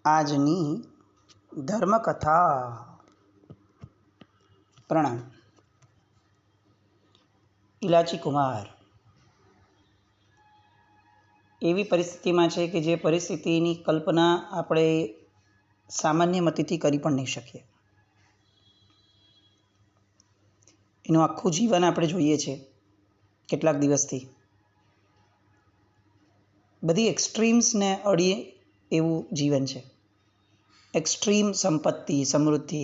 આજની ધર્મકથા. પ્રણામ. ઇલાચી કુમાર એવી પરિસ્થિતિમાં છે કે જે પરિસ્થિતિની કલ્પના આપણે સામાન્ય મતિથી કરી પણ નહીં શકીએ. એનું આખું જીવન આપણે જોઈએ છે કેટલાક દિવસથી. બધી એક્સ્ટ્રીમ્સને અડીએ એવું જીવન છે. એક્સ્ટ્રીમ સંપત્તિ, સમૃદ્ધિ,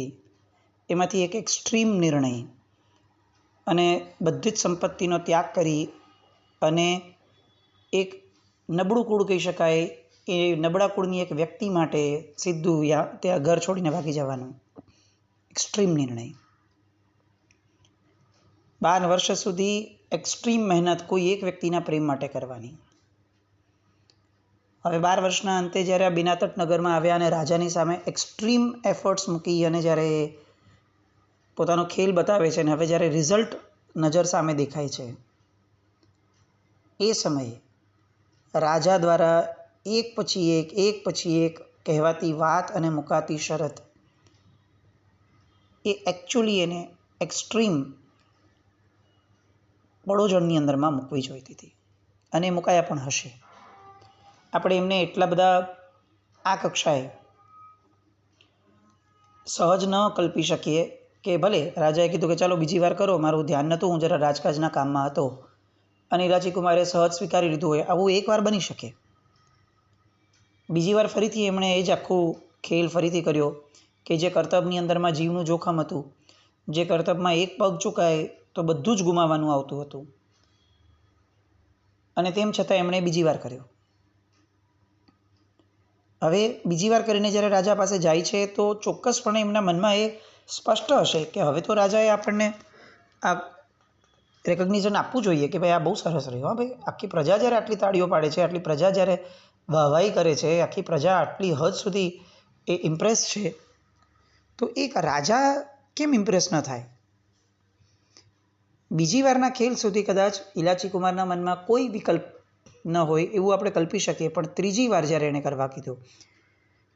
એમાંથી એક એક્સ્ટ્રીમ નિર્ણય, અને બધી જ સંપત્તિનો ત્યાગ કરી અને એક નબળું કુળ કહી શકાય એ નબળા કુળની એક વ્યક્તિ માટે સીધું ત્યાં ઘર છોડીને ભાગી જવાનું એક્સ્ટ્રીમ નિર્ણય. 12 વર્ષ સુધી એક્સ્ટ્રીમ મહેનત કોઈ એક વ્યક્તિના પ્રેમ માટે કરવાની. હવે 12 વર્ષના અંતે જ્યારે આ બિનાતટ નગરમાં આવ્યા અને રાજાની સામે એક્સ્ટ્રીમ એફર્ટ્સ મૂકી અને જ્યારે પોતાનો ખેલ બતાવે છે અને હવે જ્યારે રિઝલ્ટ નજર સામે દેખાય છે, એ સમયે રાજા દ્વારા એક પછી એક કહેવાતી વાત અને મુકાતી શરત એ એકચ્યુઅલી એને એક્સ્ટ્રીમ પડોજણની અંદરમાં મૂકવી જોઈતી હતી અને મુકાયા પણ હશે. આપણે એમને એટલા બધા આ કક્ષાએ સહજ ન કલ્પી શકીએ કે ભલે રાજાએ કીધું કે ચાલો બીજી વાર કરો, મારું ધ્યાન નહોતું, હું જરા રાજકાજના કામમાં હતો, અને ઇલાચી કુમારે સહજ સ્વીકારી લીધું હોય. આવું એકવાર બની શકે. બીજી વાર ફરીથી એમણે એ જ આખું ખેલ ફરીથી કર્યો કે જે કર્તવ્યની અંદરમાં જીવનું જોખમ હતું, જે કર્તવ્યમાં એક પગ ચૂકાય તો બધું જ ગુમાવવાનું આવતું હતું, અને તેમ છતાં એમણે બીજી વાર કર્યો. હવે બીજી વાર કરીને જ્યારે રાજા પાસે જાય છે તો ચોક્કસપણે એમના મનમાં એ સ્પષ્ટ હશે કે હવે તો રાજાએ આપણને આ રેકગ્નિઝન આપવું જોઈએ કે ભાઈ આ બહુ સરસ રહ્યું. હા ભાઈ, આખી પ્રજા જ્યારે આટલી તાળીઓ પાડે છે, આટલી પ્રજા જ્યારે વાહવાહી કરે છે, આખી પ્રજા આટલી હદ સુધી એ ઇમ્પ્રેસ છે, તો એક રાજા કેમ ઇમ્પ્રેસ ન થાય? બીજી વારના ખેલ સુધી કદાચ ઇલાચી કુમારના મનમાં કોઈ વિકલ્પ ન હોય એવું આપણે કલ્પી શકીએ, પણ ત્રીજી વાર જ્યારે એણે કરવા કીધું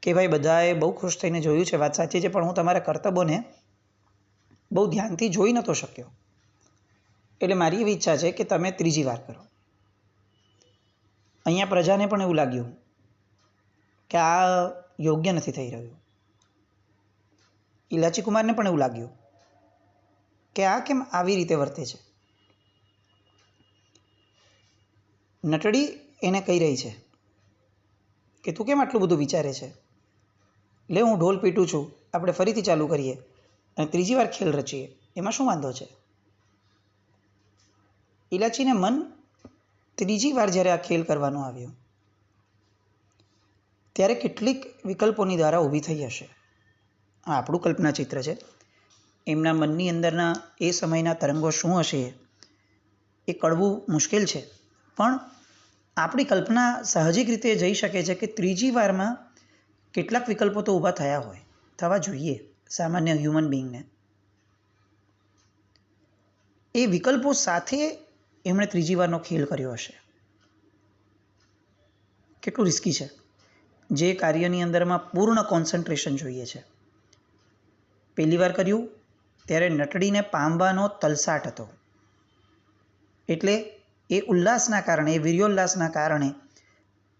કે ભાઈ બધાએ બહુ ખુશ થઈને જોયું છે, વાત સાચી છે, પણ હું તમારા કર્તવ્યોને બહુ ધ્યાનથી જોઈ નહોતો શક્યો, એટલે મારી એવી ઈચ્છા છે કે તમે ત્રીજી વાર કરો. અહીંયા પ્રજાને પણ એવું લાગ્યું કે આ યોગ્ય નથી થઈ રહ્યું. ઇલાચી કુમારને પણ એવું લાગ્યું કે આ કેમ આવી રીતે વર્તે છે. નટડી એને કહી રહી છે કે તું કેમ આટલું બધું વિચારે છે, લે હું ઢોલ પીટું છું, આપણે ફરીથી ચાલુ કરીએ અને ત્રીજી વાર ખેલ રચીએ, એમાં શું વાંધો છે? ઇલાચીને મન ત્રીજી વાર જ્યારે આ ખેલ કરવાનો આવ્યો ત્યારે કેટલીક વિકલ્પોની દ્વારા ઊભી થઈ હશે. આ આપણું કલ્પના ચિત્ર છે. એમના મનની અંદરના એ સમયના તરંગો શું હશે એ કળવું મુશ્કેલ છે, પણ આપણી કલ્પના સાહજિક રીતે જઈ શકે છે કે ત્રીજી વારમાં કેટલાક વિકલ્પો તો ઊભા થયા હોય, થવા જોઈએ સામાન્ય હ્યુમન બિંગને. એ વિકલ્પો સાથે એમણે ત્રીજી વારનો ખેલ કર્યો હશે. કેટલું રિસ્કી છે. જે કાર્યની અંદરમાં પૂર્ણ કોન્સન્ટ્રેશન જોઈએ છે. પહેલી વાર કર્યું ત્યારે નટડીને પામવાનો તલસાટ હતો, એટલે એ ઉલ્લાસના કારણે, એ વીર્યોલ્લાસના કારણે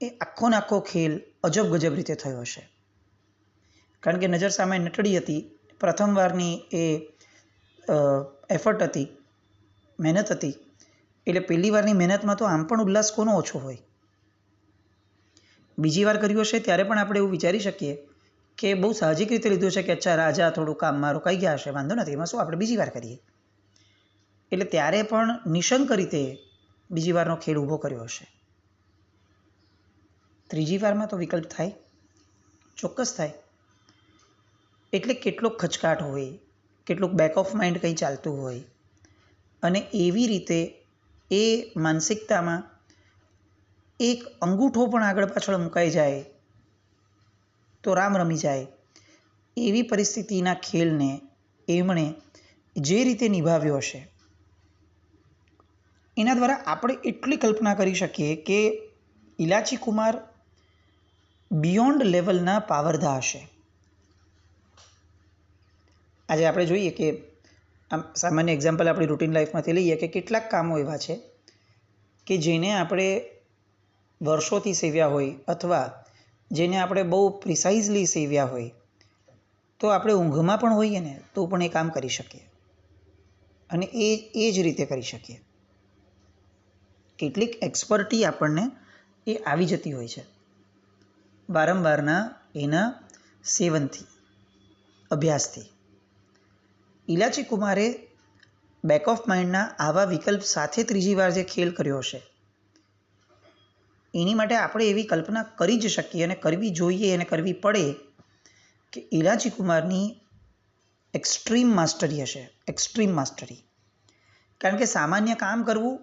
એ આખો ને આખો ખેલ અજબ ગજબ રીતે થયો હશે. કારણ કે નજર સામે નટડી હતી, પ્રથમ વારની એ એફર્ટ હતી, મહેનત હતી, એટલે પહેલી વારની મહેનતમાં તો આમ પણ ઉલ્લાસ કોનો ઓછો હોય. બીજી વાર કર્યું હશે ત્યારે પણ આપણે એવું વિચારી શકીએ કે બહુ સાહજિક રીતે લીધું છે કે અચ્છા રાજા થોડું કામમાં રોકાઈ ગયા હશે, વાંધો નથી, એમાં શું, આપણે બીજી વાર કરીએ. એટલે ત્યારે પણ નિશંક રીતે બીજી વારનો ખેલ ઊભો કર્યો હશે. ત્રીજી વારમાં તો વિકલ્પ થાય, ચોક્કસ થાય. એટલે કેટલોક ખચકાટ હોય, કેટલુંક બેક ઓફ માઇન્ડ કંઈ ચાલતું હોય, અને એવી રીતે એ માનસિકતામાં એક અંગૂઠો પણ આગળ પાછળ મુકાઈ જાય તો રામ રમી જાય, એવી પરિસ્થિતિના ખેલને એમણે જે રીતે નિભાવ્યો હશે એના દ્વારા આપણે એટલી કલ્પના કરી શકીએ કે ઇલાચી કુમાર બિયોન્ડ લેવલના પાવરધા હશે. આજે આપણે જોઈએ કે આમ સામાન્ય એક્ઝામ્પલ આપણી રૂટીન લાઈફમાંથી લઈએ કે કેટલાક કામો એવા છે કે જેને આપણે વર્ષોથી સેવ્યા હોય અથવા જેને આપણે બહુ પ્રિસાઇઝલી સેવ્યા હોય તો આપણે ઊંઘમાં પણ હોઈએ ને તો પણ એ કામ કરી શકીએ અને એ જ રીતે કરી શકીએ. કેટલીક એક્સપર્ટી આપણને એ આવી જતી હોય છે વારંવારના એના સેવનથી, અભ્યાસથી. ઇલાચી કુમારે બેક ઓફ માઇન્ડના આવા વિકલ્પ સાથે ત્રીજી વાર જે ખેલ કર્યો હશે એની માટે આપણે એવી કલ્પના કરી જ શકીએ અને કરવી જોઈએ અને કરવી પડે કે ઇલાચી કુમારની એક્સ્ટ્રીમ માસ્ટરી હશે, એક્સ્ટ્રીમ માસ્ટરી. કારણ કે સામાન્ય કામ કરવું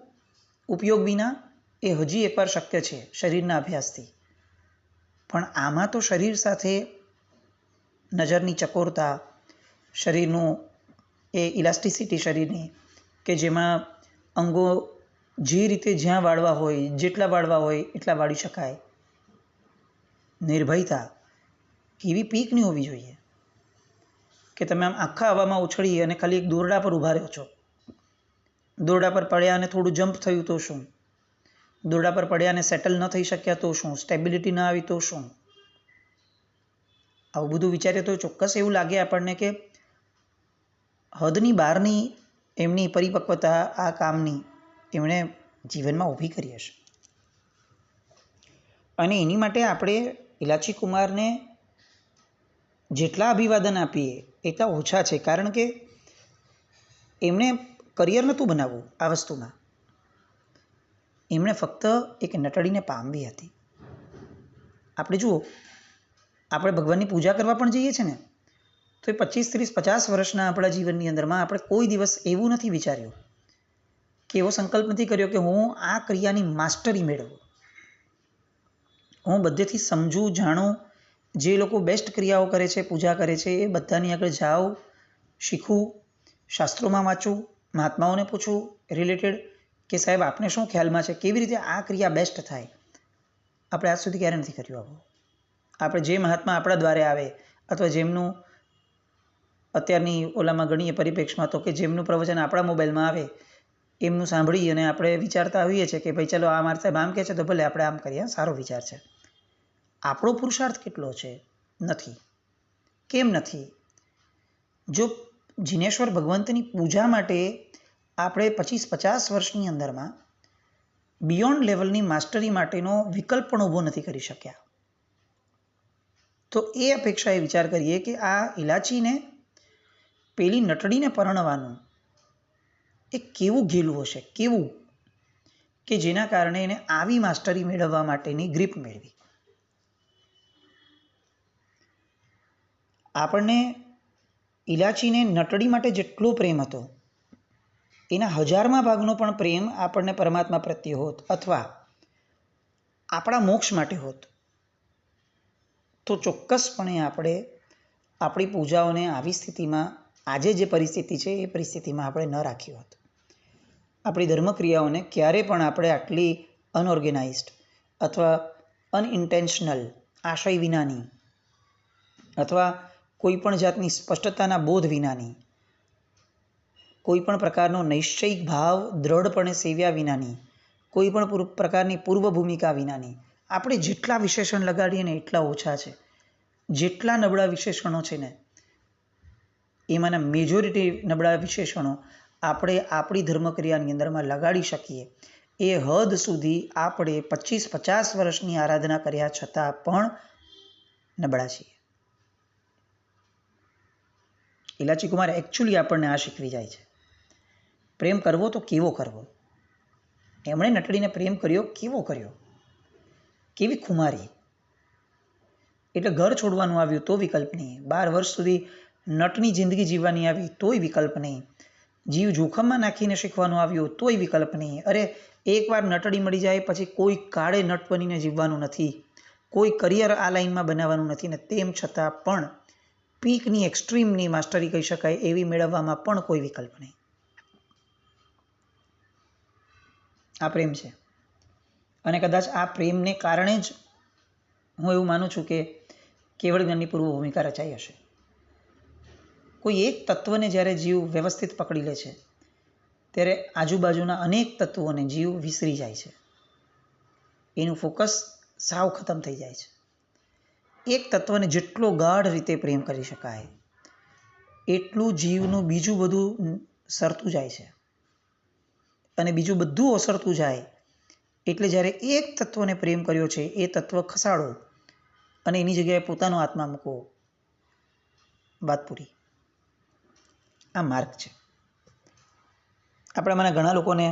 ઉપયોગ વિના એ હજી એકવાર શક્ય છે શરીરના અભ્યાસથી, પણ આમાં તો શરીર સાથે નજરની ચકોરતા, શરીરનું એ ઇલાસ્ટિસિટી શરીરની કે જેમાં અંગો જે રીતે જ્યાં વાળવા હોય, જેટલા વાળવા હોય એટલા વાળી શકાય, નિર્ભયતા એવી પીક નહીં હોવી જોઈએ કે તમે આમ આખા હવામાં ઉછળી અને ખાલી એક દોરડા પર ઊભા રહ્યો છો. દોરડા પર પડ્યા અને થોડું જમ્પ થયું તો શું? દોરડા પર પડ્યા અને સેટલ ન થઈ શક્યા તો શું? સ્ટેબિલિટી ન આવી તો શું? આવું બધું વિચારીએ તો ચોક્કસ એવું લાગે આપણને કે હદની બહારની એમની પરિપક્વતા આ કામની એમણે જીવનમાં ઊભી કરી હશે. અને એની માટે આપણે ઇલાચી કુમારને જેટલા અભિવાદન આપીએ એટલા ઓછા છે. કારણ કે એમણે કરિયર નહોતું બનાવવું આ વસ્તુમાં, એમણે ફક્ત એક નટડીને પામવી હતી. આપણે જુઓ, આપણે ભગવાનની પૂજા કરવા પણ જઈએ છીએ ને તો એ 25, 30, 50 વર્ષના આપણા જીવનની અંદરમાં આપણે કોઈ દિવસ એવું નથી વિચાર્યું કે એવો સંકલ્પ નથી કર્યો કે હું આ ક્રિયાની માસ્ટરી મેળવું, હું બધેથી સમજું, જાણું, જે લોકો બેસ્ટ ક્રિયાઓ કરે છે, પૂજા કરે છે એ બધાની આગળ જાઉં, શીખવું, શાસ્ત્રોમાં વાંચું, મહાત્માઓને પૂછું રિલેટેડ કે સાહેબ આપને શું ખ્યાલમાં છે, કેવી રીતે આ ક્રિયા બેસ્ટ થાય. આપણે આજ સુધી ક્યારે નથી કર્યું આવું. આપણે જે મહાત્મા આપણા દ્વારે આવે અથવા જેમનું અત્યારની ઓલામાં ગણીએ પરિપ્રેક્ષમાં તો કે જેમનું પ્રવચન આપણા મોબાઈલમાં આવે એમનું સાંભળી અને આપણે વિચારતા હોઈએ છીએ કે ભાઈ ચલો આ મારા સાહેબ આમ કહે છે તો ભલે આપણે આમ કરીએ, સારો વિચાર છે. આપણો પુરુષાર્થ કેટલો છે? નથી. કેમ નથી? જો જિનેશ્વર ભગવંતની પૂજા માટે આપણે 25-50 વર્ષની અંદરમાં બિયોન્ડ લેવલની માસ્ટરી માટેનો વિકલ્પ પણ ઊભો નથી કરી શક્યા, તો એ અપેક્ષાએ વિચાર કરીએ કે આ ઇલાચીને પેલી નટડીને પરણવાનું એ કેવું ઘેલું હશે, કેવું કે જેના કારણે એને આવી માસ્ટરી મેળવવા માટેની ગ્રીપ મેળવી. આપણને ઇલાચીને નટડી માટે જેટલો પ્રેમ હતો એના 1000માં ભાગનો પણ પ્રેમ આપણને પરમાત્મા પ્રત્યે હોત અથવા આપણા મોક્ષ માટે હોત તો ચોક્કસપણે આપણે આપણી પૂજાઓને આવી સ્થિતિમાં, આજે જે પરિસ્થિતિ છે એ પરિસ્થિતિમાં આપણે ન રાખી હોત. આપણી ધર્મક્રિયાઓને ક્યારે પણ આપણે આટલી અનઓર્ગેનાઇઝડ અથવા અનઇન્ટેન્શનલ, આશય વિનાની અથવા કોઈ પણ જાતની સ્પષ્ટતાના બોધ વિનાની, કોઈ પણ પ્રકારનો નૈશ્ચિક ભાવ દ્રઢપણે સેવ્યા વિનાની, કોઈ પણ પ્રકારની પૂર્વ ભૂમિકા વિનાની આપણે જેટલા વિશેષણ લગાડીએ ને એટલા ઓછા છે. જેટલા નબળા વિશેષણો છે ને એમાંના મેજોરિટી નબળા વિશેષણો આપણે આપણી ધર્મક્રિયાની અંદરમાં લગાડી શકીએ એ હદ સુધી આપણે 25-50 વર્ષની આરાધના કર્યા છતાં પણ નબળા છીએ. ઇલાચી કુમાર એકચ્યુઅલી આપણને આ શીખવી જાય છે. પ્રેમ કરવો તો કેવો કરવો? એમણે નટડીને પ્રેમ કર્યો, કેવો કર્યો? કેવી ખુમારી! એટલે ઘર છોડવાનું આવ્યું તો વિકલ્પ નહીં, 12 વર્ષ સુધી નટની જિંદગી જીવવાની આવી તોય વિકલ્પ નહીં, જીવ જોખમમાં નાખીને શીખવાનું આવ્યું તોય વિકલ્પ નહીં. અરે એકવાર નટડી મળી જાય પછી કોઈ કાળે નટ બનીને જીવવાનું નથી, કોઈ કરિયર આ લાઈનમાં બનાવવાનું નથી ને તેમ છતાં પણ પીકની એક્સ્ટ્રીમની માસ્ટરી કહી શકાય એવી મેળવવામાં પણ કોઈ વિકલ્પ નહીં. આ પ્રેમ છે અને કદાચ આ પ્રેમને કારણે જ હું એવું માનું છું કે કેવળ જ્ઞાનની પૂર્વ ભૂમિકા રચાઈ હશે. કોઈ એક તત્વને જ્યારે જીવ વ્યવસ્થિત પકડી લે છે ત્યારે આજુબાજુના અનેક તત્વોને જીવ વિસરી જાય છે. એનું ફોકસ સાવ ખતમ થઈ જાય છે. એક તત્વને જેટલો ગાઢ રીતે પ્રેમ કરી શકાય એટલું જીવનું બીજું બધું સરતું જાય છે, અને બીજું બધું ઓસરતું જાય એટલે જ્યારે એક તત્વને પ્રેમ કર્યો છે એ તત્વ ખસાડો અને એની જગ્યાએ પોતાનો આત્મા મૂકો, વાત પૂરી. આ માર્ગ છે. આપણામાંના ઘણા લોકોને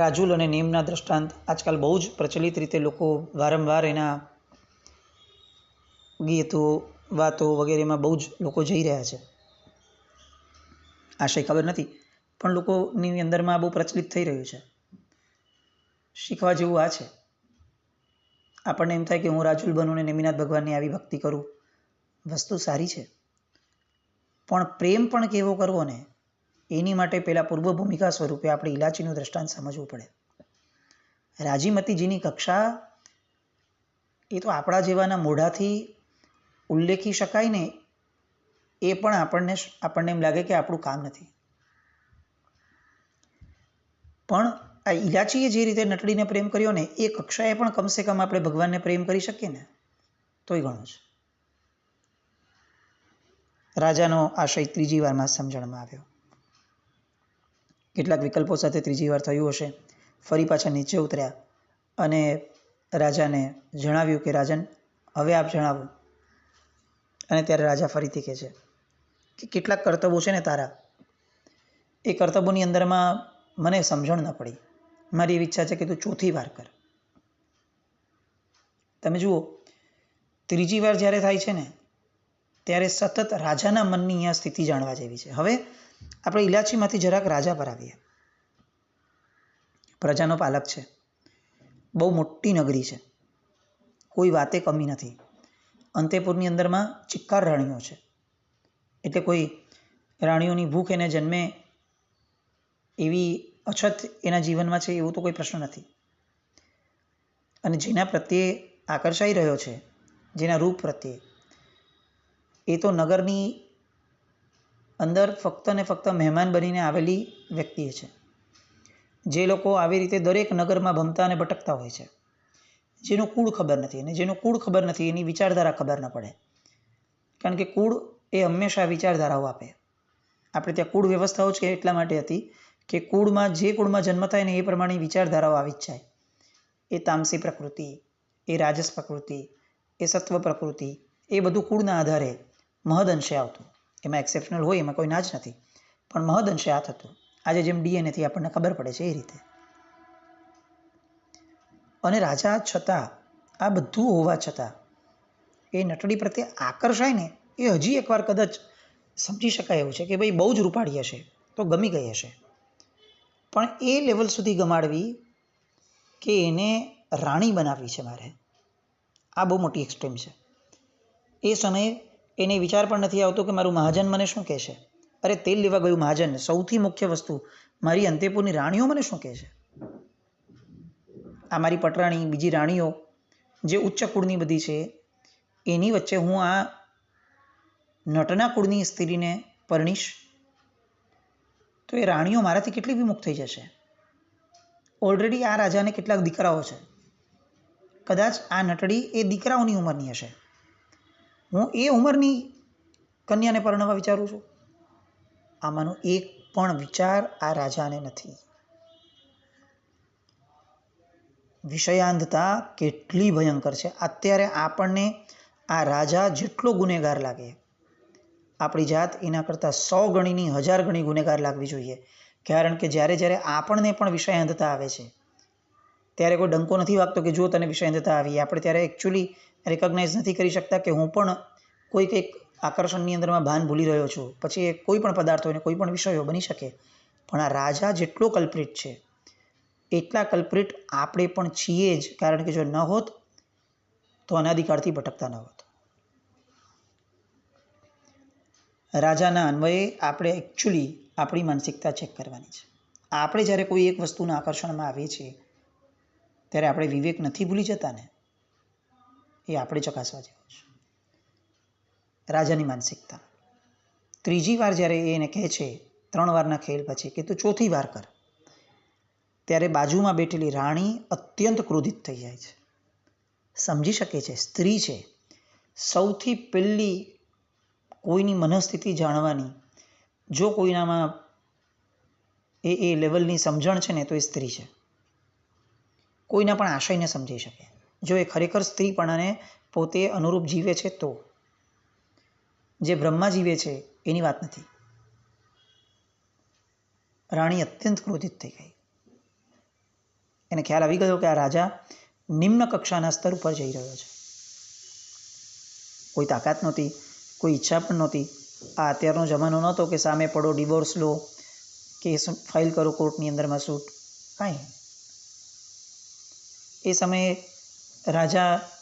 રાજુલ અને નેમના દ્રષ્ટાંત આજકાલ બહુ જ પ્રચલિત રીતે લોકો વારંવાર એના ગીતો વાતો વગેરેમાં બહુ જ લોકો જઈ રહ્યા છે. આશય ખબર નથી, પણ લોકોની અંદરમાં બહુ પ્રચલિત થઈ રહ્યું છે. શીખવા જેવું આ છે. આપણને એમ થાય કે હું રાજુલ બનું ને નેમિનાથ ભગવાનની આવી ભક્તિ કરું, વસ્તુ સારી છે, પણ પ્રેમ પણ કેવો કરવો ને એની માટે પહેલાં પૂર્વ ભૂમિકા સ્વરૂપે આપણે ઇલાચીનું દ્રષ્ટાંત સમજવું પડે. રાજીમતીજીની કક્ષા એ તો આપણા જેવાના મોઢાથી ઉલ્લેખી શકાય ને એ પણ આપણને એમ લાગે કે આપણું કામ નથી. પણ આ ઇલાચીએ જે રીતે નટડીને પ્રેમ કર્યો ને એ કક્ષાએ પણ કમસે કમ આપણે ભગવાનને પ્રેમ કરી શકીએ ને તોય ઘણું છે. રાજાનો આશય ત્રીજી વારમાં સમજણમાં આવ્યો. કેટલાક વિકલ્પો સાથે ત્રીજી વાર થયું હશે. ફરી પાછા નીચે ઉતર્યા અને રાજાને જણાવ્યું કે રાજન, હવે આપ જણાવો. અને ત્યારે રાજા ફરીથી કહે છે કે કેટલાક કર્તવ્યો છે ને તારા, એ કર્તવ્યોની અંદરમાં મને સમજણ ન પડી. મારી એવી ઈચ્છા છે કે તું ચોથી વાર કર. તમે જુઓ, ત્રીજી વાર જ્યારે થાય છે ને ત્યારે સતત રાજાના મનની અહીંયા સ્થિતિ જાણવા જેવી છે. હવે આપણે ઇલાચીમાંથી જરાક રાજા પર આવીએ. પ્રજાનો પાલક છે, બહુ મોટી નગરી છે, કોઈ વાતે કમી નથી. અંતેપુરની અંદરમાં ચિક્કાર રાણીઓ છે, એટલે કોઈ રાણીઓની ભૂખ એને જન્મે એવી અછત એના જીવનમાં છે એવું તો કોઈ પ્રશ્ન નથી. અને જેના પ્રત્યે આકર્ષાઈ રહ્યો છે, જેના રૂપ પ્રત્યે, એ તો નગરની અંદર ફક્ત ને ફક્ત મહેમાન બનીને આવેલી વ્યક્તિ છે. જે લોકો આવી રીતે દરેક નગરમાં ભમતા અને ભટકતા હોય છે, જેનું કુળ ખબર નથી, અને જેનું કુળ ખબર નથી એની વિચારધારા ખબર ન પડે. કારણ કે કુળ એ હંમેશા વિચારધારાઓ આપે. આપણે ત્યાં કુળ વ્યવસ્થાઓ છે એટલા માટે હતી કે કુળમાં જે કુળમાં જન્મ થાય ને એ પ્રમાણે વિચારધારાઓ આવી જ જાય. એ તામસી પ્રકૃતિ, એ રાજસ પ્રકૃતિ, એ સત્વ પ્રકૃતિ, એ બધું કુળના આધારે મહદઅંશે આવતું. એમાં એક્સેપ્શનલ હોય, એમાં કોઈ ના જ નથી, પણ મહદઅંશે આ થતું. આજે જેમ ડીએનએથી આપણને ખબર પડે છે એ રીતે. અને રાજા છતાં, આ બધું હોવા છતાં એ નટડી પ્રત્યે આકર્ષાય ને એ હજી એકવાર કદાચ સમજી શકાય એવું છે કે ભાઈ બહુ જ રૂપાળી હશે તો ગમી ગઈ હશે, પણ એ લેવલ સુધી ગમાડવી કે એને રાણી બનાવવી છે મારે, આ બહુ મોટી એક્સ્ટ્રીમ છે. એ સમયે એને વિચાર પણ નથી આવતો કે મારું મહાજન મને શું કહેશે. અરે તેલ લેવા ગયું મહાજન, સૌથી મુખ્ય વસ્તુ મારી અંતેપુરની રાણીઓ મને શું કહે છે. આ મારી પટરાણી, બીજી રાણીઓ જે ઉચ્ચ કુળની બધી છે, એની વચ્ચે હું આ નટના કુળની સ્ત્રીને પરણીશ તો એ રાણીઓ મારાથી કેટલી વિમુખ થઈ જશે. ઓલરેડી આ રાજાને કેટલાક દીકરાઓ છે, કદાચ આ નટડી એ દીકરાઓની ઉંમરની હશે. હું એ ઉંમરની કન્યાને પરણવા વિચારું છું. આમાંનો એક પણ વિચાર આ રાજાને નથી. વિષયાંધતા કેટલી ભયંકર છે. અત્યારે આપણને આ રાજા જેટલો ગુનેગાર લાગે, આપણી જાત એના કરતાં 100 ગણીની 1000 ગણી ગુનેગાર લાગવી જોઈએ. કારણ કે જ્યારે આપણને પણ વિષયાંધતા આવે છે ત્યારે કોઈ ડંકો નથી વાગતો કે જો તને વિષયાંધતા આવી. આપણે ત્યારે એકચ્યુઅલી રિકોગ્નાઇઝ નથી કરી શકતા કે હું પણ કોઈક એક આકર્ષણની અંદરમાં ભાન ભૂલી રહ્યો છું. પછી એ કોઈ પણ પદાર્થ હોય ને કોઈ પણ વિષયો બની શકે, પણ આ રાજા જેટલો કલ્પ્રિટ છે એટલા કલ્પ્રિટ આપણે પણ છીએ જ. કારણ કે જો ન હોત તો અનાદિકાળથી ભટકતા ન હોત. રાજાના અન્વયે આપણે એકચ્યુઅલી આપણી માનસિકતા ચેક કરવાની છે. આપણે જ્યારે કોઈ એક વસ્તુના આકર્ષણમાં આવીએ છીએ ત્યારે આપણે વિવેક નથી ભૂલી જતા ને. એ આપણે ચકાસવા જેવું છે. રાજાની માનસિકતા. ત્રીજી વાર જ્યારે એને કહે છે 3 વારના ખેલ પછી કે તું ચોથી વાર કર, ત્યારે બાજુમાં બેઠેલી રાણી અત્યંત ક્રોધિત થઈ જાય છે. સમજી શકે છે સ્ત્રી છે, સૌથી પહેલી કોઈની મનસ્થિતિ જાણવાની જો કોઈનામાં એ લેવલની સમજણ છે ને તો એ સ્ત્રી છે. કોઈના પણ આશયને સમજી શકે. જો એ ખરેખર સ્ત્રીપણાને પોતે અનુરૂપ જીવે છે તો. જે બ્રહ્મા જીવે છે એની વાત નથી. રાણી અત્યંત ક્રોધિત થઈ ગઈ. એને ખ્યાલ આવી ગયો કે આ રાજા નિમ્ન કક્ષાના સ્તર ઉપર જઈ રહ્યો છે. કોઈ તાકાત નહોતી, કોઈ ઈચ્છા પણ નહોતી. આ અત્યારનો જમાનો નહોતો કે સામે પડો, ડિવોર્સ લો, કેસ ફાઇલ કરો કોર્ટની અંદરમાં સૂટ, કાંઈ. એ સમયે રાજાની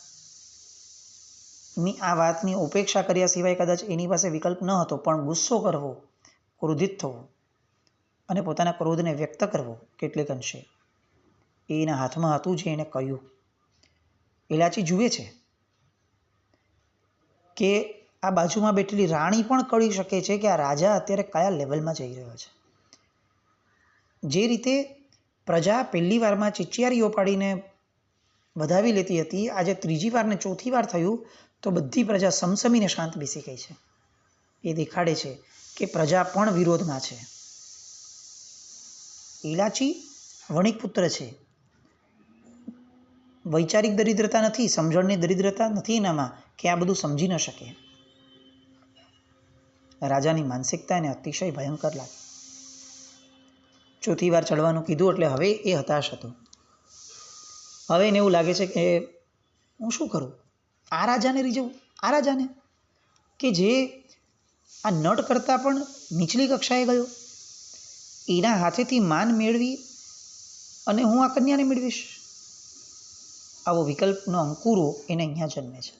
આ વાતની ઉપેક્ષા કર્યા સિવાય કદાચ એની પાસે વિકલ્પ ન હતો, પણ ગુસ્સો કરવો, ક્રોધિત થવો અને પોતાના ક્રોધને વ્યક્ત કરવો કેટલેક અંશે એ એના હાથમાં હતું જે એને કહ્યું. ઇલાચી જુએ છે કે આ બાજુમાં બેઠેલી રાણી પણ કહી શકે છે કે આ રાજા અત્યારે કયા લેવલમાં જઈ રહ્યો છે. જે રીતે પ્રજા પહેલી વારમાં ચિચિયારીઓ પાડીને વધાવી લેતી હતી, આજે ત્રીજી વાર ને ચોથી વાર થયું તો બધી પ્રજા સમસમીને શાંત બેસી ગઈ છે. એ દેખાડે છે કે પ્રજા પણ વિરોધમાં છે. ઇલાચી વણિક પુત્ર છે. વૈચારિક દરિદ્રતા નથી, સમજણની દરિદ્રતા નથી એનામાં કે આ બધું સમજી ન શકે. રાજાની માનસિકતા એને અતિશય ભયંકર લાગી. ચોથી વાર ચડવાનું કીધું એટલે હવે એ હતાશ હતો. હવે એને એવું લાગે છે કે હું શું કરું, આ રાજાને રીઝવું, આ રાજાને કે જે આ નટ કરતાં પણ નીચલી કક્ષાએ ગયો, એના હાથેથી માન મેળવી અને હું આ કન્યાને મેળવીશ. આવો વિકલ્પનો અંકુરો એને અહીંયા જન્મે છે.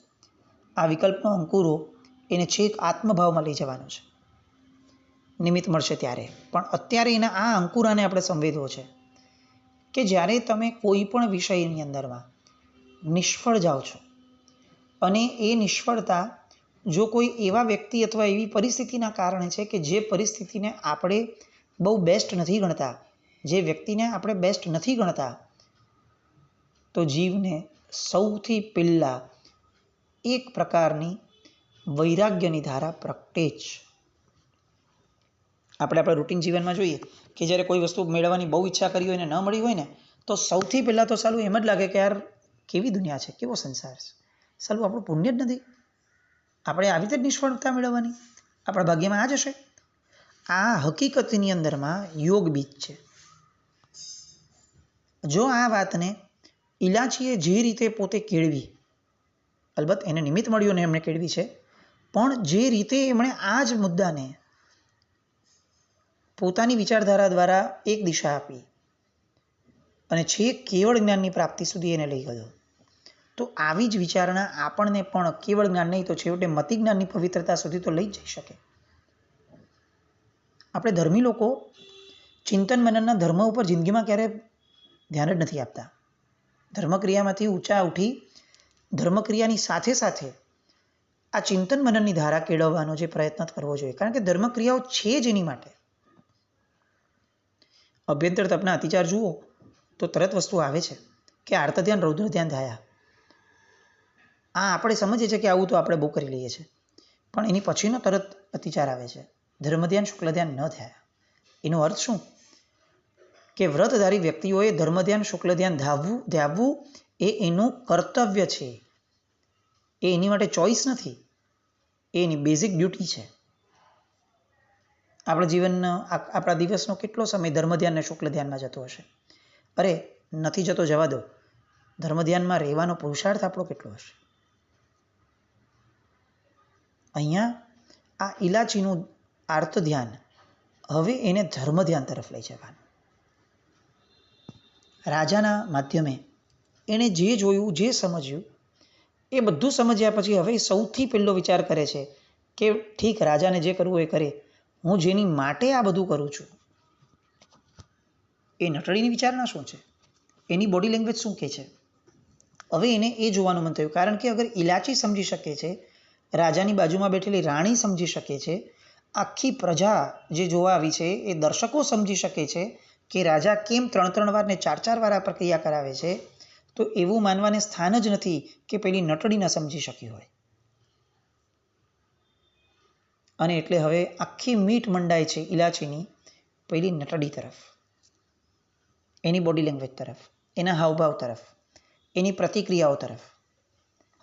આ વિકલ્પનો અંકુરો એને છેક આત્મભાવમાં લઈ જવાનો છે. નિમિત્ત મળશે ત્યારે. પણ અત્યારે એના આ અંકુરાને આપણે સંવેદવો છે કે જ્યારે તમે કોઈ પણ વિષયની અંદરમાં નિષ્ફળ જાઓ છો અને એ નિષ્ફળતા જો કોઈ એવા વ્યક્તિ અથવા એવી પરિસ્થિતિના કારણે છે કે જે પરિસ્થિતિને આપણે બહુ બેસ્ટ નથી ગણતા, જે વ્યક્તિને આપણે બેસ્ટ નથી ગણતા, તો જીવને સૌથી પહેલાં એક પ્રકારની વૈરાગ્યની ધારા પ્રગટે જ. આપણે આપણા રૂટીન જીવનમાં જોઈએ કે જ્યારે કોઈ વસ્તુ મેળવવાની બહુ ઈચ્છા કરી હોય ને ન મળી હોય ને તો સૌથી પહેલાં તો સાલું એમ જ લાગે કે યાર કેવી દુનિયા છે, કેવો સંસાર છે, સાલું આપણું પુણ્ય જ નથી, આપણે આવી રીતે જ નિષ્ફળતા મેળવવાની, આપણા ભાગ્યમાં આ જ હશે. આ હકીકતની અંદરમાં યોગ બીજ છે. જો આ વાતને ઇલાચીએ જે રીતે પોતે કેળવી, અલબત્ત એને નિમિત્ત મળ્યું ને એમણે કેળવી છે, પણ જે રીતે એમણે આ જ મુદ્દાને પોતાની વિચારધારા દ્વારા એક દિશા આપી અને છેક કેવળ જ્ઞાનની પ્રાપ્તિ સુધી એને લઈ ગયો, તો આવી જ વિચારણા આપણને પણ કેવળ જ્ઞાન નહીં તો છેવટે મતિ જ્ઞાનની પવિત્રતા સુધી તો લઈ જ જઈ શકે. આપણે ધર્મી લોકો ચિંતન મનનના ધર્મ ઉપર જિંદગીમાં ક્યારે ધ્યાન જ નથી આપતા. ધર્મક્રિયામાંથી ઊંચા ઉઠી ધર્મક્રિયાની સાથે સાથે આ ચિંતન મનનની ધારા કેળવવાનો જે પ્રયત્ન કરવો જોઈએ, કારણ કે ધર્મક્રિયાઓ છે જ એની માટે. અભ્યંતર તપના અતિચાર જુઓ તો તરત વસ્તુ આવે છે કે આર્ત ધ્યાન, રૌદ્ર ધ્યાન થયા. આ આપણે સમજીએ છીએ કે આવું તો આપણે બહુ કરી લઈએ છીએ, પણ એની પછીનો તરત અતિચાર આવે છે. ધર્મ ધ્યાન, શુક્લ ધ્યાન ન થયા. એનો અર્થ શું કે વ્રતધારી વ્યક્તિઓએ ધર્મ ધ્યાન, શુક્લ ધ્યાન ધ્યાવવું એ એનું કર્તવ્ય છે. એ એની માટે ચોઈસ નથી, એ એની બેઝિક ડ્યુટી છે. આપણા જીવનનો આપણા દિવસનો કેટલો સમય ધર્મ ધ્યાન અને શુક્લ ધ્યાનમાં જતો હશે? અરે નથી જતો, જવા દો. ધર્મ ધ્યાનમાં રહેવાનો પુરુષાર્થ આપણો કેટલો હશે? અહીંયા આ ઇલાચીનું આર્ત ધ્યાન હવે એને ધર્મ ધ્યાન તરફ લઈ જવાનું. રાજાના માધ્યમે એણે જે જોયું, જે સમજ્યું, એ બધું સમજ્યા પછી હવે સૌથી પહેલો વિચાર કરે છે કે ઠીક, રાજાને જે કરવું એ કરે, હું જેની માટે આ બધું કરું છું એ નટળીની વિચારણા શું છે, એની બોડી લેંગ્વેજ શું કહે છે, હવે એને એ જોવાનું મન થયું, કારણ કે અગર ઇલાચી સમજી શકે છે, રાજાની બાજુમાં બેઠેલી રાણી સમજી શકે છે, આખી પ્રજા જે જોવા આવી છે એ દર્શકો સમજી શકે છે કે રાજા કેમ 3-3 વાર ને 4-4 વાર આ પ્રક્રિયા કરાવે છે, તો એવું માનવાને સ્થાન જ નથી કે પેલી નટડી ન સમજી શકી હોય. અને એટલે હવે આખી મીટ મંડાય છે ઇલાચીની પેલી નટડી તરફ, એની બોડી લેંગ્વેજ તરફ, એના હાવભાવ તરફ, એની પ્રતિક્રિયાઓ તરફ.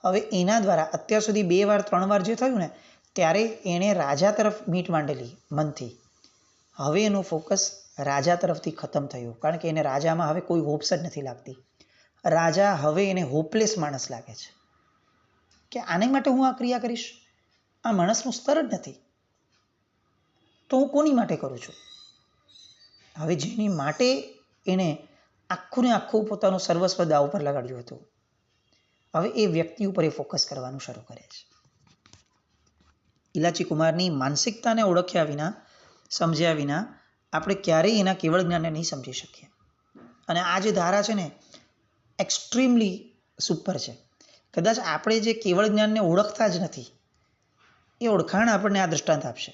હવે એના દ્વારા અત્યાર સુધી 2 વાર 3 વાર જે થયું ને, ત્યારે એણે રાજા તરફ મીટ માંડેલી મનથી. હવે એનું ફોકસ રાજા તરફથી ખતમ થયું, કારણ કે એને રાજામાં હવે કોઈ હોપ્સ જ નથી લાગતી. રાજા હવે એને હોપલેસ માણસ લાગે છે કે આને માટે હું આ ક્રિયા કરીશ, આ માણસનું સ્તર જ નથી, તો હું કોની માટે કરું છું. હવે જેની માટે એણે આખું ને આખું પોતાનું સર્વસ્વ દાવ પર લગાડ્યું હતું, હવે એ વ્યક્તિ ઉપર એ ફોકસ કરવાનું શરૂ કરે છે. ઇલાચી કુમારની માનસિકતાને ઓળખ્યા વિના, સમજ્યા વિના આપણે ક્યારેય એના કેવળ જ્ઞાનને નહીં સમજી શકીએ. અને આ જે ધારા છે ને, એક્સ્ટ્રીમલી સુપર છે. કદાચ આપણે જે કેવળ જ્ઞાનને ઓળખતા જ નથી, એ ઓળખાણ આપણને આ દૃષ્ટાંત આપશે.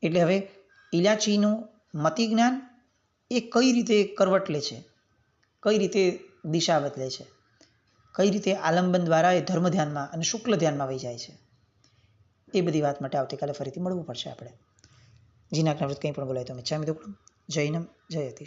એટલે હવે ઇલાચીનું મતિ જ્ઞાન એ કઈ રીતે કરવટ લે છે, કઈ રીતે દિશા બદલે છે, કઈ રીતે આલંબન દ્વારા એ ધર્મ ધ્યાનમાં અને શુક્લ ધ્યાનમાં વહી જાય છે, એ બધી વાત માટે આવતીકાલે ફરીથી મળવું પડશે આપણે. જીના જ્ઞાવૃત કંઈ પણ બોલાય તો મિચ્છામિ દુક્કડમ. જૈનમ જયતિ.